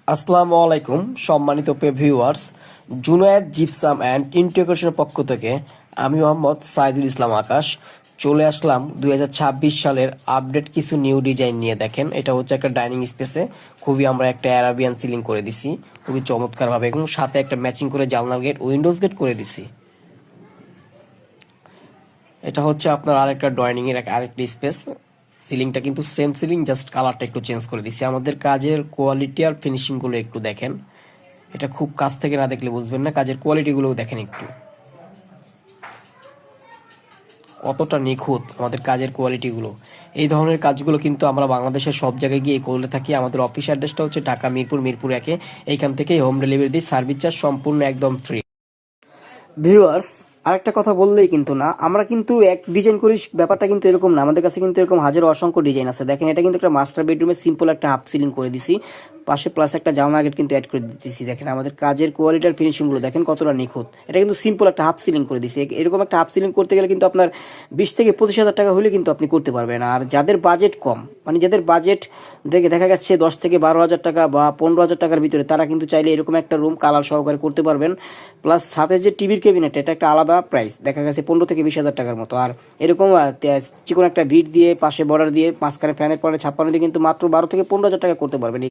আসসালামু আলাইকুম সম্মানিত ভিউয়ার্স। জুনায়েদ জিপসাম অ্যান্ড ইন্টিগ্রেশনের পক্ষ থেকে আমি মোহাম্মদ সাইদুল ইসলাম আকাশ চলে আসলাম 2026 সালের আপডেট কিছু নিউ ডিজাইন নিয়ে। দেখেন, এটা হচ্ছে একটা ডাইনিং স্পেসে খুবই আমরা একটা অ্যারাবিয়ান সিলিং করে দিছি খুবই চমৎকারভাবে, এবং সাথে একটা ম্যাচিং করে জানলার গেট, উইন্ডোজ গেট করে দিছি। এটা হচ্ছে আপনার আরেকটা ডাইনিং এর আরেকটা স্পেস। সিলিংটা কিন্তু সেম সিলিং, জাস্ট কালারটা একটু চেঞ্জ করে দিছি। আমাদের কাজের কোয়ালিটি আর ফিনিশিং গুলো একটু দেখেন, এটা খুব কাছ থেকে না দেখলে বুঝবেন না। কাজের কোয়ালিটি গুলো দেখেন একটু, কতটা নিখুঁত আমাদের কাজের কোয়ালিটি গুলো। এই ধরনের কাজগুলো কিন্তু আমরা বাংলাদেশের সব জায়গায় গিয়ে করে থাকি। আমাদের অফিস অ্যাড্রেসটা হচ্ছে ঢাকা মিরপুর 1। এইখান থেকে হোম ডেলিভারি দিই, সার্ভিস চার্জ সম্পূর্ণ একদম ফ্রি। ভিউয়ার্স, আরেকটা কথা বললেই কিন্তু না, আমরা কিন্তু এক ডিজাইন করি, ব্যাপারটা কিন্তু এরকম না। আমাদের কাছে কিন্তু এরকম হাজারো অসংখ্য ডিজাইন আছে। দেখেন, এটা কিন্তু একটা মাস্টার বেডরুমে সিম্পল একটা হাফ সিলিং করে দিছি, পাশে প্লাস একটা জানলা গেট কিন্তু অ্যাড করে দিতেছি। দেখেন আমাদের কাজের কোয়ালিটি আর ফিনিশিং গুলো দেখেন কতটা নিখুঁত। এটা কিন্তু সিম্পল একটা হাফ সিলিং করে দিছি। এরকম একটা হাফ সিলিং করতে গেলে কিন্তু আপনার 20 থেকে 25 হাজার টাকা হলে কিন্তু আপনি করতে পারবেন। আর যাদের বাজেট কম, মানে যাদের বাজেট দেখে দেখা যাচ্ছে 10 থেকে 12 হাজার টাকা বা 15 হাজার টাকার ভিতরে, তারা কিন্তু চাইলে এরকম একটা রুম কালার সহকারে করতে পারবেন। প্লাস সাথে যে টিভির ক্যাবিনেট, এটা একটা আলাদা প্রাইস, দেখা গেছে 15 থেকে 20 হাজার টাকার মতো। আর এরকম চিকন একটা ভিট দিয়ে, পাশে বর্ডার দিয়ে, মাঝখানে ফ্যানের পরে ছাপ্পানো দিয়ে কিন্তু মাত্র 12 থেকে 15 হাজার টাকা করতে পারবেন।